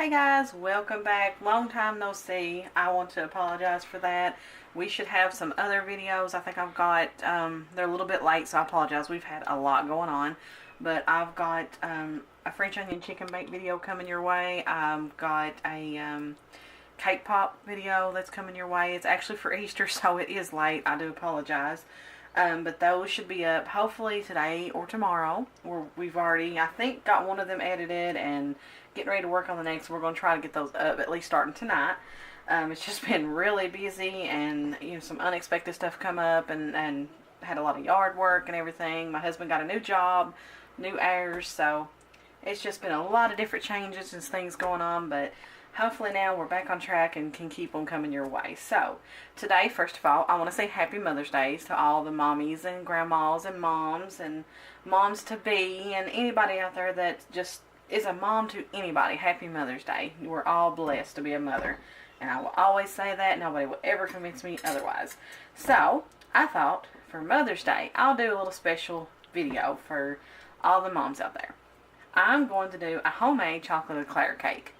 Hey guys, welcome back. Long time no see. I want to apologize for that. We should have some other videos. I think I've got, they're a little bit late, so I apologize. We've had a lot going on. But I've got a French onion chicken bake video coming your way. I've got a cake pop video that's coming your way. It's actually for Easter, so it is late. I do apologize. But those should be up hopefully today or tomorrow. We've already, I think, got one of them edited and getting ready to work on the next. We're going to try to get those up at least starting tonight. It's just been really busy, and some unexpected stuff come up, and had a lot of yard work and everything. My husband got a new job, new heirs, so it's just been a lot of different changes and things going on, but hopefully now we're back on track and can keep on coming your way. So today, first of all, I want to say Happy Mother's Day to all the mommies and grandmas and moms to be, and anybody out there that just is a mom to anybody. Happy Mother's Day. We're all blessed to be a mother, and I will always say that. Nobody will ever convince me otherwise. So I thought for Mother's Day I'll do a little special video for all the moms out there. I'm going to do a homemade chocolate eclair cake.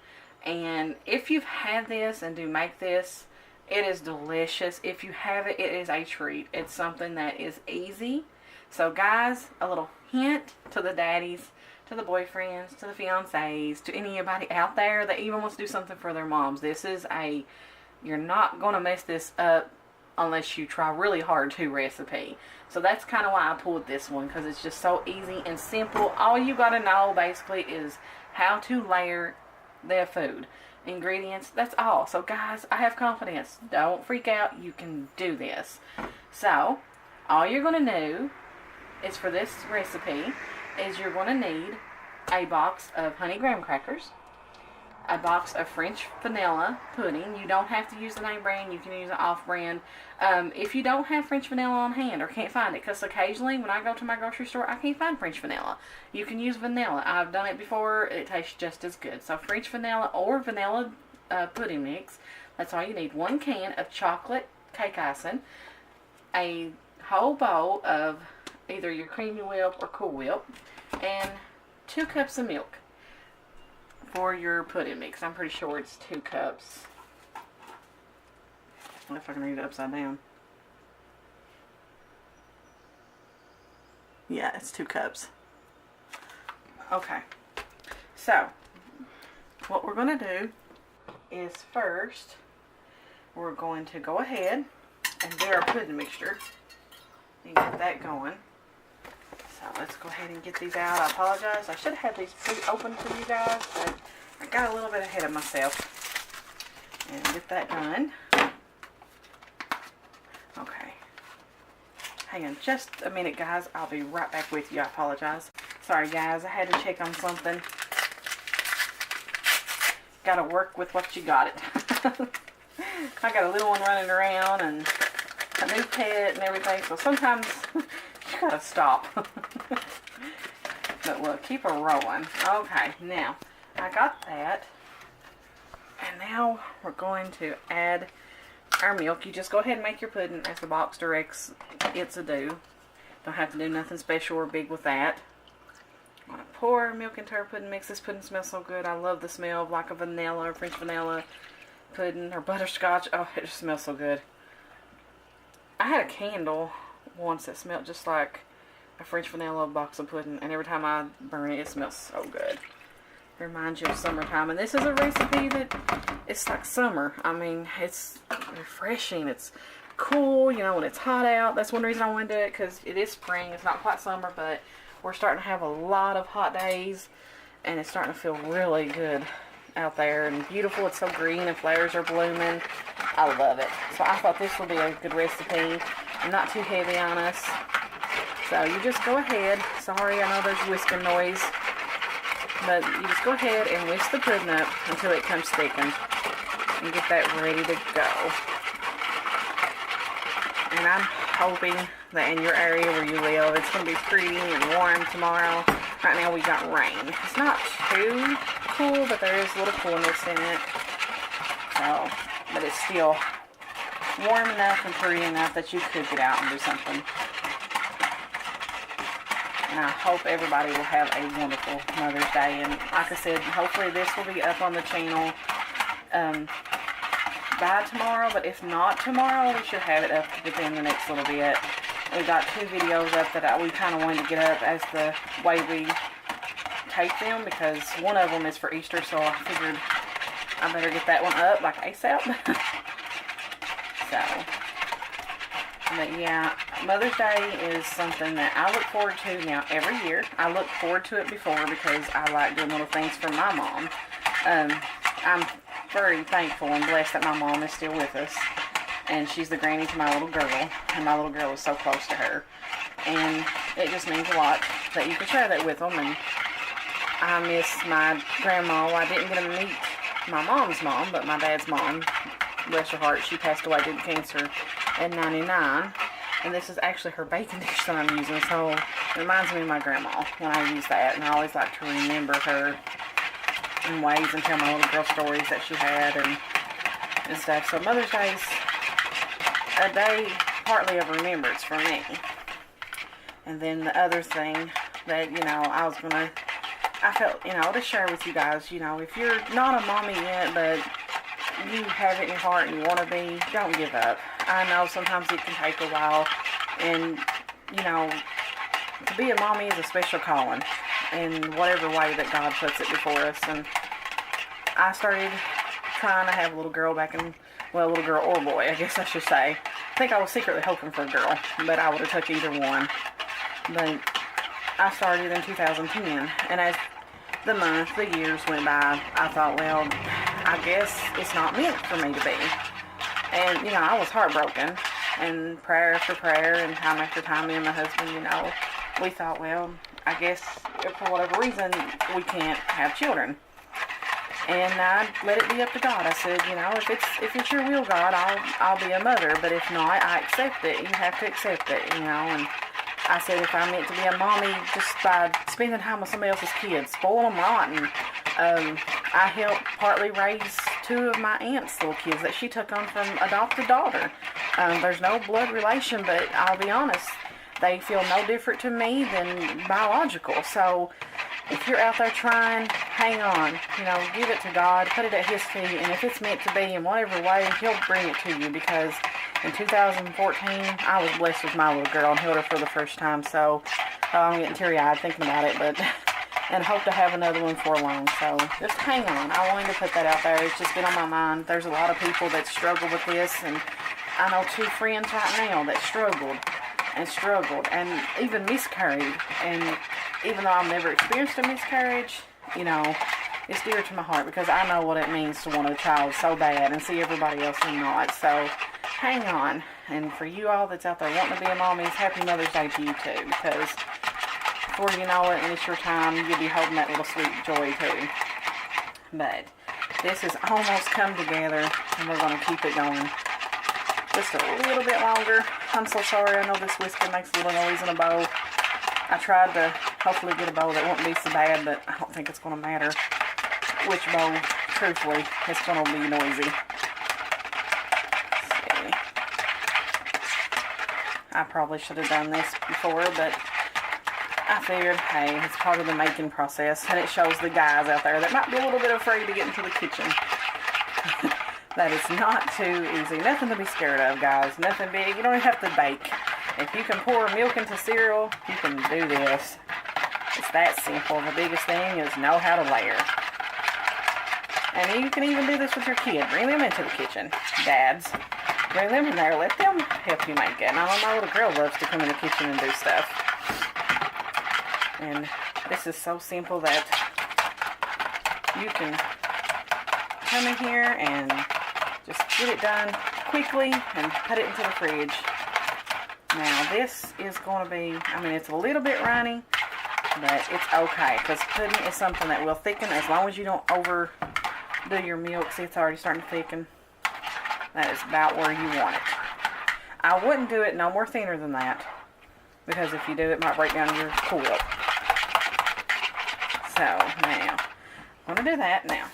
And if you've had this and do make this, it is delicious. If you have it, it is a treat. It's something that is easy. So guys, a little hint to the daddies, to the boyfriends, to the fiancés, to anybody out there that even wants to do something for their moms. This is you're not going to mess this up unless you try really hard to recipe. So that's kind of why I pulled this one, because it's just so easy and simple. All you got to know basically is how to layer their food. Ingredients, that's all. So guys, I have confidence. Don't freak out. You can do this. So all you're going to do is, for this recipe, is you're going to need a box of honey graham crackers, a box of French vanilla pudding. You don't have to use the name brand. You can use an off-brand. If you don't have French vanilla on hand or can't find it, because occasionally when I go to my grocery store, I can't find French vanilla. You can use vanilla. I've done it before. It tastes just as good. So French vanilla or vanilla pudding mix. That's all you need. 1 can of chocolate cake icing, a whole bowl of either your creamy whip or Cool Whip, and 2 cups of milk for your pudding mix. I'm pretty sure it's 2 cups. What if I can read it upside down? Yeah, it's 2 cups. Okay. So, what we're going to do is first, we're going to go ahead and get our pudding mixture and get that going. So let's go ahead and get these out. I apologize. I should have had these pre-opened for you guys, but I got a little bit ahead of myself. And get that done. Okay. Hang on just a minute, guys. I'll be right back with you. I apologize. Sorry, guys. I had to check on something. Gotta work with what you got it. I got a little one running around and a new pet and everything, so sometimes you gotta stop. But we'll keep her rolling. Okay, now I got that, and now we're going to add our milk. You just go ahead and make your pudding as the box directs it to do. Don't have to do nothing special or big with that. I'm going to pour our milk into our pudding mix. This pudding smells so good. I love the smell of like a vanilla or French vanilla pudding or butterscotch. Oh, it just smells so good. I had a candle once that smelled just like a French vanilla box of pudding, and every time I burn it, it smells so good. It reminds you of summertime, and this is a recipe that it's like summer. I mean, it's refreshing. It's cool, when it's hot out. That's one reason I wanted to do it, because it is spring. It's not quite summer, but we're starting to have a lot of hot days, and it's starting to feel really good out there and beautiful. It's so green and flowers are blooming. I love it. So I thought this would be a good recipe and not too heavy on us. So you just go ahead. Sorry, I know there's whisking noise. But you just go ahead and whisk the pudding up until it comes thickened. And get that ready to go. And I'm hoping that in your area where you live, it's going to be pretty and warm tomorrow. Right now we got rain. It's not too cool, but there is a little coolness in it. So, but it's still warm enough and pretty enough that you could get out and do something. And I hope everybody will have a wonderful Mother's Day. And like I said, hopefully this will be up on the channel by tomorrow. But if not tomorrow, we should have it up within the next little bit. We got 2 videos up that we kind of wanted to get up as the way we take them, because one of them is for Easter, so I figured I better get that one up like ASAP. So, but yeah, Mother's Day is something that I look forward to now every year. I looked forward to it before because I like doing little things for my mom. I'm very thankful and blessed that my mom is still with us. And she's the granny to my little girl, and my little girl is so close to her. And it just means a lot that you can share that with them. And I miss my grandma. Well, I didn't get to meet my mom's mom, but my dad's mom, bless her heart, she passed away due to cancer in 99. And this is actually her bacon dish that I'm using, so it reminds me of my grandma when I use that. And I always like to remember her in ways and tell my little girl stories that she had and stuff. So Mother's Day's a day partly of remembrance for me. And then the other thing that, I felt, to share with you guys, if you're not a mommy yet, but you have it in your heart and you want to be, don't give up. I know sometimes it can take a while, and, to be a mommy is a special calling in whatever way that God puts it before us. And I started trying to have a little girl a little girl or boy, I guess I should say. I think I was secretly hoping for a girl, but I would have took either one. But I started in 2010, and as the years went by, I thought, well, I guess it's not meant for me to be. And, I was heartbroken, and prayer after prayer, and time after time, me and my husband, we thought, well, I guess for whatever reason, we can't have children. And I let it be up to God. I said, if it's your will, God, I'll be a mother. But if not, I accept it. You have to accept it, And I said, if I'm meant to be a mommy just by spending time with somebody else's kids, spoil them rotten. I helped partly raise 2 of my aunt's little kids that she took on from adopted daughter. There's no blood relation, but I'll be honest, they feel no different to me than biological. So if you're out there trying, hang on, give it to God, put it at His feet, and if it's meant to be in whatever way, He'll bring it to you, because in 2014, I was blessed with my little girl and held her for the first time, so I'm getting teary-eyed thinking about it, and hope to have another one for long, so just hang on. I wanted to put that out there. It's just been on my mind. There's a lot of people that struggle with this, and I know 2 friends right now that struggled and even miscarried. And even though I've never experienced a miscarriage, it's dear to my heart, because I know what it means to want a child so bad and see everybody else and not. So hang on. And for you all that's out there wanting to be a mommy, happy Mother's Day to you too, because before you know it and it's your time, you'll be holding that little sweet joy too. But this has almost come together, and we're going to keep it going just a little bit longer. I'm so sorry. I know this whisker makes a little noise in a bowl. I tried to hopefully get a bowl that won't be so bad, but I don't think it's going to matter which bowl. Truthfully, it's going to be noisy. Let's see. I probably should have done this before, but I figured, hey, it's part of the making process, and it shows the guys out there that might be a little bit afraid to get into the kitchen. That is not too easy. Nothing to be scared of, guys. Nothing big. You don't even have to bake. If you can pour milk into cereal, you can do this. It's that simple. The biggest thing is know how to layer. And you can even do this with your kid. Bring them into the kitchen. Dads, bring them in there. Let them help you make it. And I know my little girl loves to come in the kitchen and do stuff. And this is so simple that you can come in here and just get it done quickly and put it into the fridge. Now this is going to be, it's a little bit runny, but it's okay, because pudding is something that will thicken as long as you don't overdo your milk. See, it's already starting to thicken. That is about where you want it. I wouldn't do it no more thinner than that, because if you do, it might break down your Cool-Whip. So now, I'm going to do that now.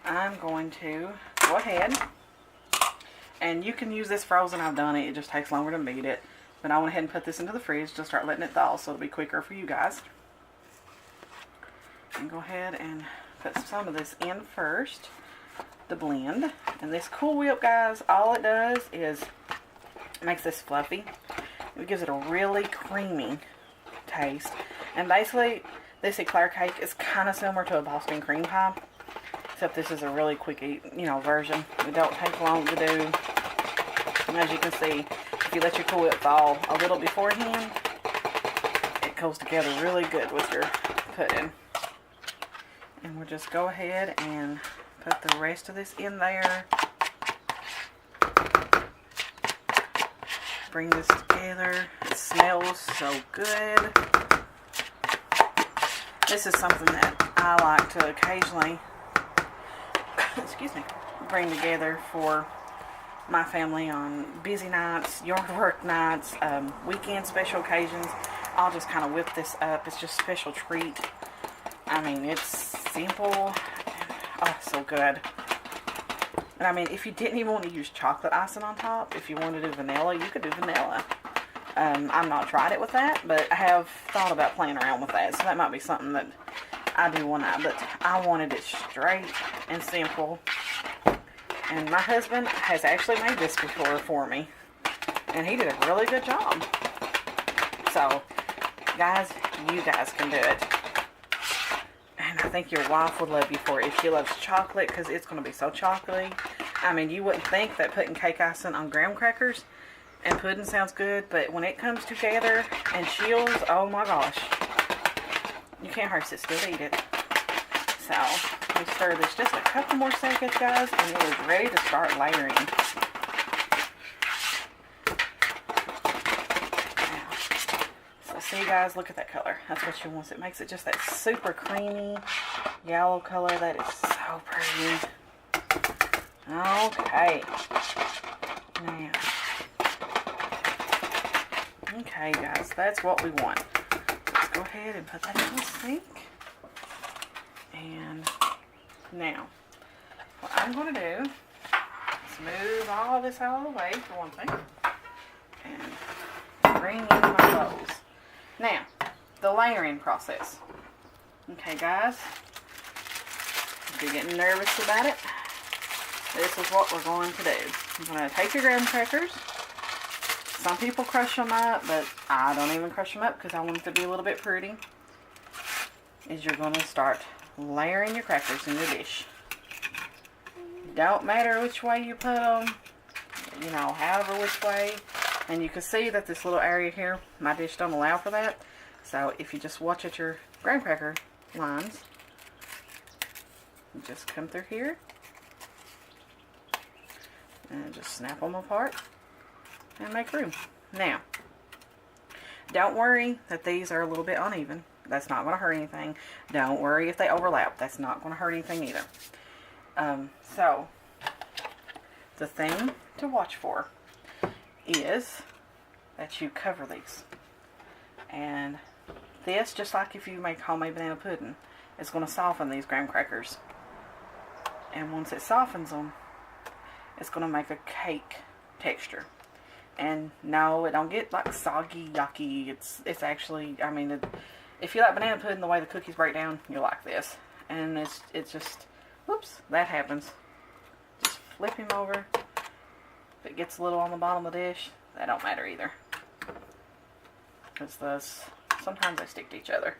I'm going to go ahead, and you can use this frozen. I've done it. It just takes longer to beat it. But I went ahead and put this into the fridge to start letting it thaw so it'll be quicker for you guys. And go ahead and put some of this in first, the blend. And this Cool Whip, guys, all it does is makes this fluffy. It gives it a really creamy taste. And basically, this Eclair Cake is kind of similar to a Boston cream pie, except this is a really quick eat, version. It don't take long to do. And as you can see, if you let your Cool Whip thaw a little beforehand, it goes together really good with your pudding. And we'll just go ahead and put the rest of this in there. Bring this together. It smells so good. This is something that I like to occasionally, excuse me, bring together for my family on busy nights, yard work nights, weekend special occasions. I'll just kind of whip this up. It's just a special treat. I mean, it's simple. Oh, so good. And I mean, if you didn't even want to use chocolate icing on top, if you wanted to do vanilla, you could do vanilla. I've not tried it with that, but I have thought about playing around with that. So that might be something that I do one night. But I wanted it straight and simple. And my husband has actually made this before for me. And he did a really good job. So, guys, you guys can do it. And I think your wife would love you for it if she loves chocolate, because it's going to be so chocolatey. I mean, you wouldn't think that putting cake icing on graham crackers and pudding sounds good, but when it comes together and chills, oh my gosh. You can't hardly sit still to eat it. So, we stir this just a couple more seconds, guys, and it is ready to start layering. See, guys, look at that color. That's what she wants. It makes it just that super creamy yellow color. That is so pretty. Okay. Now. Okay, guys, that's what we want. Let's go ahead and put that in the sink. And now, what I'm going to do is move all this out of the way for one thing. And bring in my bowls. Now, the layering process. Okay, guys, if you're getting nervous about it, this is what we're going to do. You're going to take your graham crackers. Some people crush them up, but I don't even crush them up because I want it to be a little bit pretty. Is you're going to start layering your crackers in the dish. Don't matter which way you put them, however which way. And you can see that this little area here, my dish don't allow for that. So if you just watch at your graham cracker lines, you just come through here and just snap them apart and make room. Now, don't worry that these are a little bit uneven. That's not going to hurt anything. Don't worry if they overlap. That's not going to hurt anything either. So, the thing to watch for is that you cover these. And this, just like if you make homemade banana pudding, is going to soften these graham crackers. And once it softens them, it's going to make a cake texture. And no, it don't get like soggy, yucky. It's actually, I mean, if you like banana pudding the way the cookies break down, you'll like this. And it's just, whoops, that happens. Just flip him over. If it gets a little on the bottom of the dish, that don't matter either. Because sometimes they stick to each other.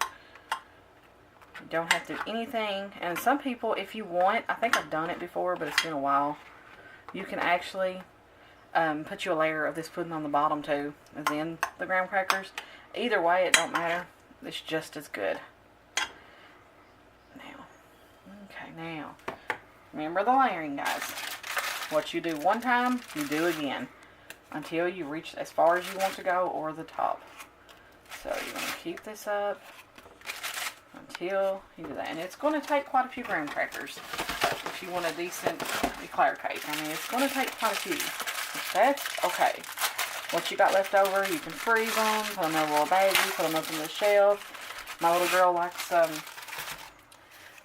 You don't have to do anything. And some people, if you want, I think I've done it before, but it's been a while. You can actually put you a layer of this pudding on the bottom too, and then the graham crackers. Either way, it don't matter. It's just as good. Now, remember the layering, guys. What you do one time, you do again until you reach as far as you want to go or the top. So you're going to keep this up until you do that. And it's going to take quite a few graham crackers if you want a decent Eclair cake. I mean, it's going to take quite a few. But that's okay. What you got left over, you can freeze them, put them in a little baggie, put them up in the shelf. My little girl likes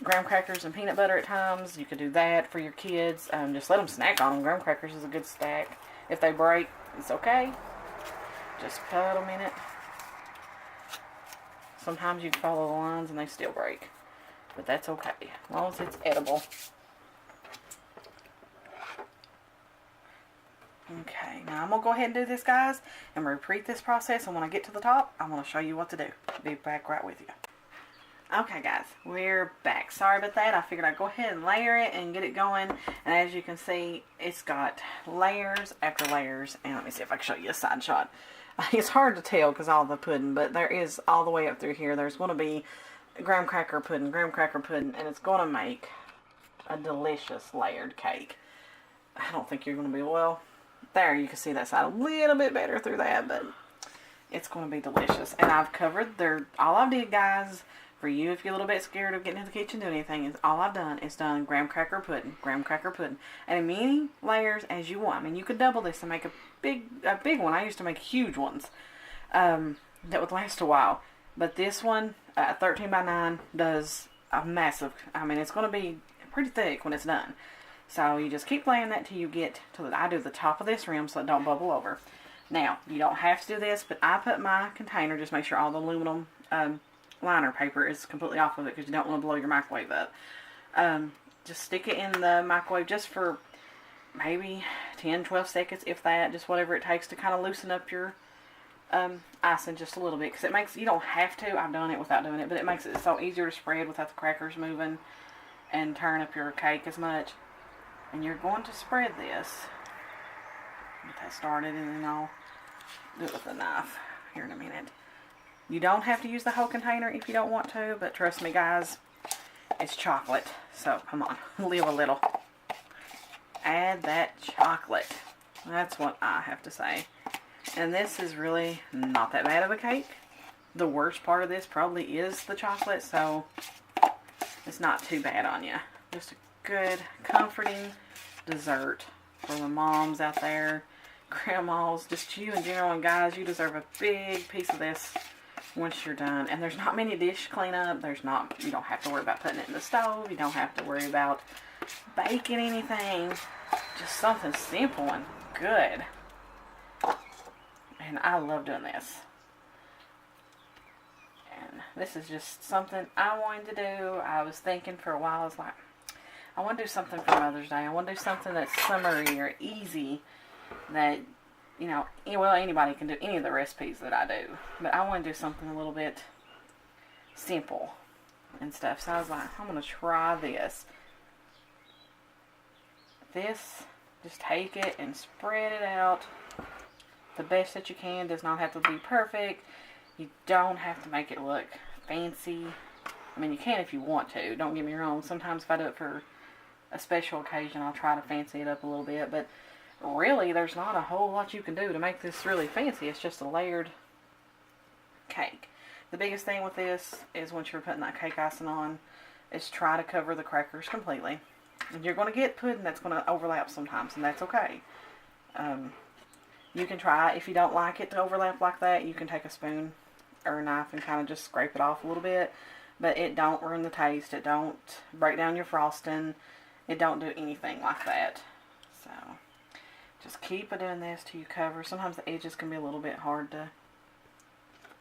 graham crackers and peanut butter at times. You could do that for your kids. Just let them snack on them. Graham crackers is a good snack. If they break, it's okay. Just put them in it. Sometimes you can follow the lines and they still break. But that's okay, as long as it's edible. Okay, now I'm going to go ahead and do this, guys, and repeat this process, and when I get to the top, I'm going to show you what to do. Be back right with you. Okay, guys, we're back. Sorry about that. I figured I'd go ahead and layer it and get it going, and as you can see, it's got layers after layers, and let me see if I can show you a side shot. It's hard to tell because all the pudding, but there is all the way up through here. There's going to be graham cracker pudding, and it's going to make a delicious layered cake. I don't think you're going to be, well, there you can see that side a little bit better through that, but it's going to be delicious. And I've covered all I did, guys, for you if you're a little bit scared of getting in the kitchen doing anything, is all I've done is done graham cracker pudding, and as many layers as you want. I mean, you could double this and make a big one. I used to make huge ones that would last a while, but this one, 13 by 9, does a massive, I mean, it's going to be pretty thick when it's done. So you just keep laying that till you get to I do the top of this rim so it don't bubble over. Now, you don't have to do this, but I put my container, just make sure all the aluminum liner paper is completely off of it because you don't want to blow your microwave up. Just stick it in the microwave just for maybe 10-12 seconds, if that, just whatever it takes to kind of loosen up your icing just a little bit, because it makes, you don't have to, I've done it without doing it, but it makes it so easier to spread without the crackers moving and turn up your cake as much. And you're going to spread this, get that started, and then I'll do it with a knife here in a minute. You don't have to use the whole container if you don't want to, but trust me, guys, it's chocolate, so come on, live a little. Add that chocolate. That's what I have to say. And this is really not that bad of a cake. The worst part of this probably is the chocolate, so it's not too bad on you. Just a good, comforting dessert for the moms out there, grandmas, just you in general. And guys, you deserve a big piece of this once you're done. And there's not many dish cleanup. You don't have to worry about putting it in the stove. You don't have to worry about baking anything. Just something simple and good. And I love doing this. And this is just something I wanted to do. I was thinking for a while, I was like, I want to do something for Mother's Day. I want to do something that's summery or easy that, you know, well, anybody can do any of the recipes that I do. But I want to do something a little bit simple and stuff. So I was like, I'm going to try this. Just take it and spread it out the best that you can. Does not have to be perfect. You don't have to make it look fancy. I mean, you can if you want to. Don't get me wrong. Sometimes if I do it for a special occasion, I'll try to fancy it up a little bit. But really, there's not a whole lot you can do to make this really fancy. It's just a layered cake. The biggest thing with this is once you're putting that cake icing on, is try to cover the crackers completely. And you're going to get pudding that's going to overlap sometimes, and that's okay. You can try, if you don't like it to overlap like that, you can take a spoon or a knife and kind of just scrape it off a little bit. But it don't ruin the taste. It don't break down your frosting. It don't do anything like that. So, just keep doing this till you cover. Sometimes the edges can be a little bit hard to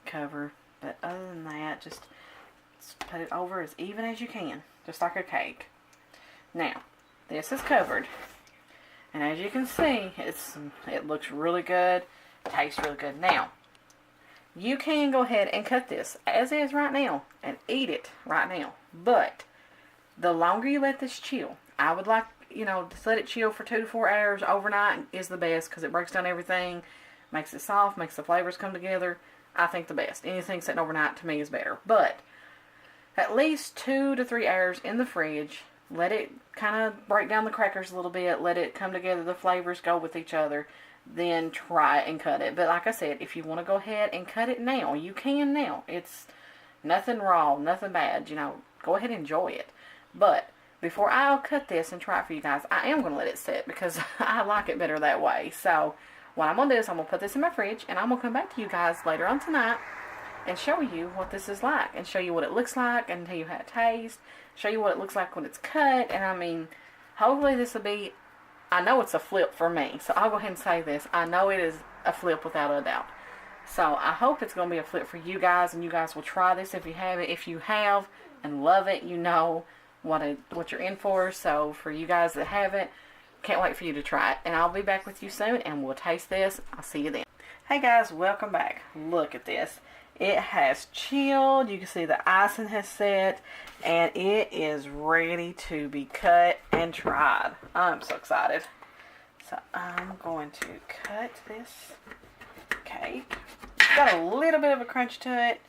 cover. But other than that, just put it over as even as you can. Just like a cake. Now, this is covered. And as you can see, it looks really good. Tastes really good. Now, you can go ahead and cut this as is right now and eat it right now. But the longer you let this chill, I would like, you know, to let it chill for 2 to 4 hours overnight is the best because it breaks down everything, makes it soft, makes the flavors come together. I think the best. Anything sitting overnight to me is better. But at least 2 to 3 hours in the fridge. Let it kind of break down the crackers a little bit. Let it come together. The flavors go with each other. Then try it and cut it. But like I said, if you want to go ahead and cut it now, you can now. It's nothing raw, nothing bad. You know, go ahead and enjoy it. But before I'll cut this and try it for you guys, I am going to let it sit because I like it better that way. So what I'm going to do is I'm going to put this in my fridge and I'm going to come back to you guys later on tonight and show you what this is like and show you what it looks like and tell you how it tastes. Show you what it looks like when it's cut. And I mean, hopefully this will be, I know it's a flip for me. So I'll go ahead and say this. I know it is a flip without a doubt. So I hope it's going to be a flip for you guys, and you guys will try this if you have it. If you have and love it, you know what you're in for. So for you guys that haven't, can't wait for you to try it. And I'll be back with you soon, and we'll taste this. I'll see you then. Hey guys, welcome back. Look at this. It has chilled. You can see the icing has set, and it is ready to be cut and tried. I'm so excited. So I'm going to cut this cake. It's got a little bit of a crunch to it.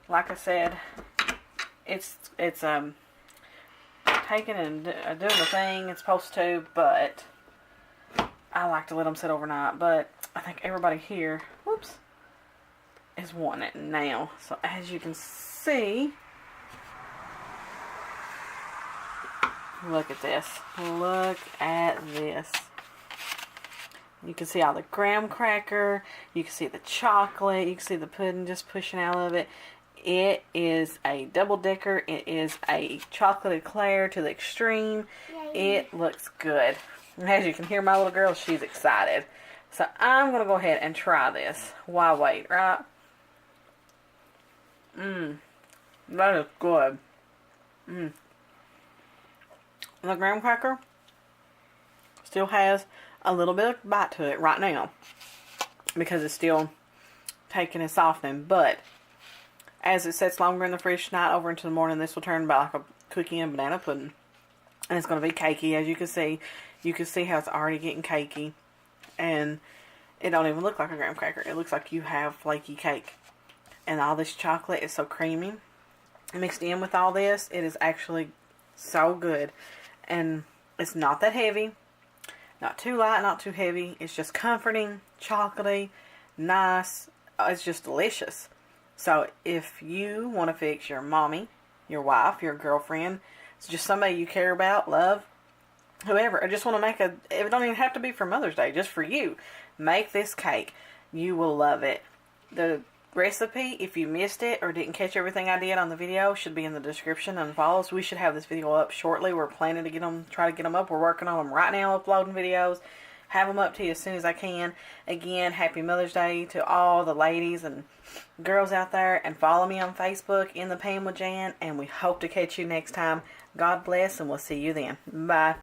Like I said, it's taking and doing the thing it's supposed to, but I like to let them sit overnight. But I think everybody here, whoops, is wanting it now. So as you can see, look at this. Look at this. You can see all the graham cracker. You can see the chocolate. You can see the pudding just pushing out of it. It is a double-decker. It is a chocolate eclair to the extreme. Yay. It looks good. And as you can hear my little girl, she's excited. So I'm going to go ahead and try this. Why wait, right? That is good. The graham cracker still has a little bit of bite to it right now because it's still taking and softening, but as it sets longer in the fridge tonight over into the morning, this will turn about like a cookie and banana pudding, and it's going to be cakey. As you can see how it's already getting cakey, and it don't even look like a graham cracker. It looks like you have flaky cake, and all this chocolate is so creamy mixed in with all this. It is actually so good, and it's not that heavy. Not too light, not too heavy. It's just comforting, chocolatey, nice. It's just delicious. So if you want to fix your mommy, your wife, your girlfriend, it's just somebody you care about, love, whoever, or just want to make it don't even have to be for Mother's Day, just for you. Make this cake. You will love it. The recipe, if you missed it or didn't catch everything I did on the video, should be in the description and follows. We should have this video up shortly. We're planning to try to get them up. We're working on them right now, uploading videos. Have them up to you as soon as I can. Again, happy Mother's Day to all the ladies and girls out there. And follow me on Facebook, In the Pan with Jan. And we hope to catch you next time. God bless, and we'll see you then. Bye.